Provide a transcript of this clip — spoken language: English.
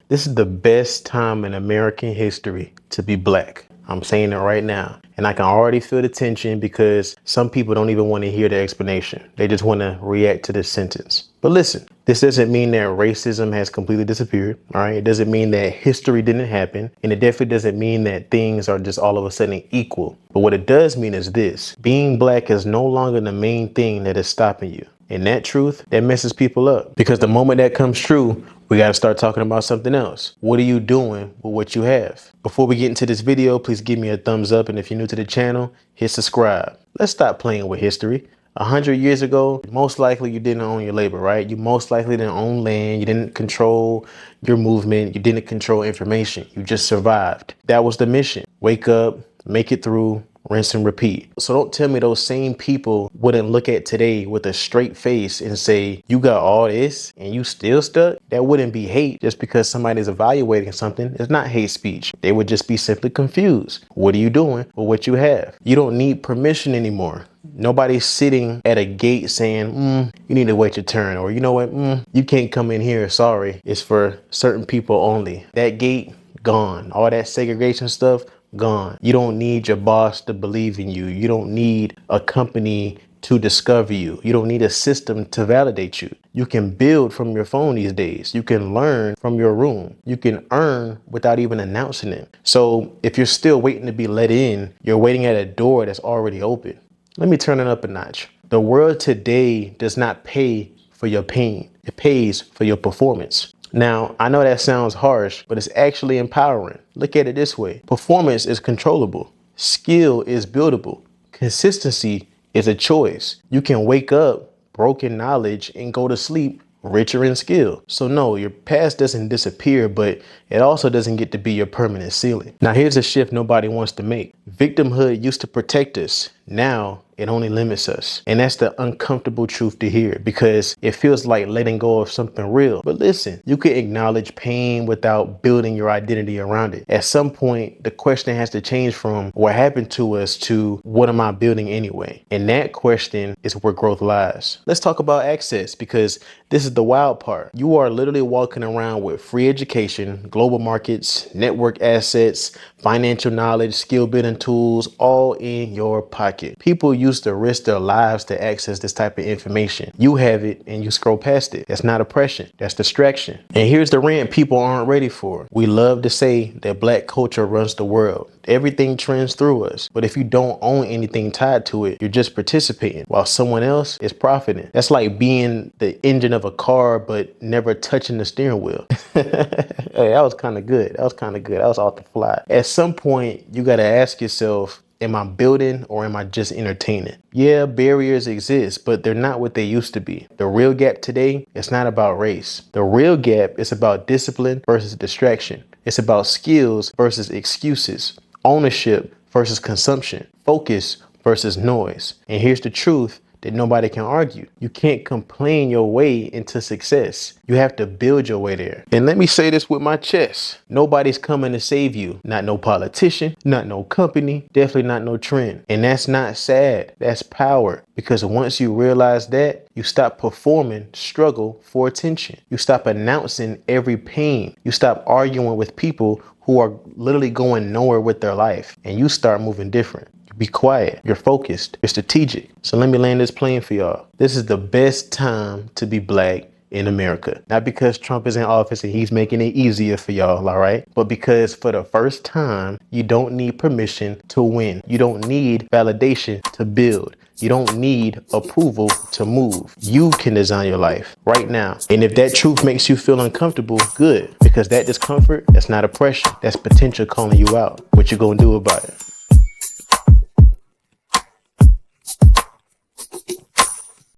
This is the best time in American history to be black. I'm saying it right now. And I can already feel the tension because some people don't even want to hear the explanation. They just want to react to this sentence. But listen, this doesn't mean that racism has completely disappeared. All right. It doesn't mean that history didn't happen. And it definitely doesn't mean that things are just all of a sudden equal. But what it does mean is this: being black is no longer the main thing that is stopping you. And that truth, that messes people up, because the moment that comes true, we got to start talking about something else. What are you doing with what you have? Before we get into this video, please give me a thumbs up. And if you're new to the channel, hit subscribe. Let's stop playing with history. 100 years ago, most likely you didn't own your labor, right? You most likely didn't own land. You didn't control your movement. You didn't control information. You just survived. That was the mission. Wake up, make it through, rinse and repeat. So don't tell me those same people wouldn't look at today with a straight face and say, you got all this and you still stuck? That wouldn't be hate just because somebody's evaluating something. It's not hate speech. They would just be simply confused. What are you doing with what you have? You don't need permission anymore. Nobody's sitting at a gate saying, you need to wait your turn, or you know what, you can't come in here, sorry. It's for certain people only. That gate, gone. All that segregation stuff, gone. You don't need your boss to believe in you. You don't need a company to discover you. You don't need a system to validate you. You can build from your phone these days. You can learn from your room. You can earn without even announcing it. So if you're still waiting to be let in, you're waiting at a door that's already open. Let me turn it up a notch. The world today does not pay for your pain. It pays for your performance. Now, I know that sounds harsh, but it's actually empowering. Look at it this way. Performance is controllable. Skill is buildable. Consistency is a choice. You can wake up broken knowledge and go to sleep richer in skill. So no, your past doesn't disappear, but it also doesn't get to be your permanent ceiling. Now, here's a shift nobody wants to make. Victimhood used to protect us. Now it only limits us. And that's the uncomfortable truth to hear, because it feels like letting go of something real. But listen, you can acknowledge pain without building your identity around it. At some point, the question has to change from what happened to us to what am I building anyway? And that question is where growth lies. Let's talk about access, because this is the wild part. You are literally walking around with free education, global markets, network assets, financial knowledge, skill building tools, all in your pocket. People used to risk their lives to access this type of information. You have it and you scroll past it. That's not oppression. That's distraction. And here's the rant people aren't ready for. We love to say that black culture runs the world. Everything trends through us. But if you don't own anything tied to it, you're just participating while someone else is profiting. That's like being the engine of a car, but never touching the steering wheel. Hey, that was kind of good. That was off the fly. At some point, you got to ask yourself, am I building or am I just entertaining? Yeah, barriers exist, but they're not what they used to be. The real gap today, it's not about race. The real gap is about discipline versus distraction. It's about skills versus excuses, ownership versus consumption, focus versus noise. And here's the truth that nobody can argue. You can't complain your way into success. You have to build your way there. And let me say this with my chest. Nobody's coming to save you. Not no politician, not no company, definitely not no trend. And that's not sad. That's power. Because once you realize that, you stop performing struggle for attention. You stop announcing every pain. You stop arguing with people who are literally going nowhere with their life. And you start moving different. Be quiet. You're focused. You're strategic. So let me land this plane for y'all. This is the best time to be black in America. Not because Trump is in office and he's making it easier for y'all, all right? But because for the first time, you don't need permission to win. You don't need validation to build. You don't need approval to move. You can design your life right now. And if that truth makes you feel uncomfortable, good. Because that discomfort, that's not oppression. That's potential calling you out. What you gonna do about it?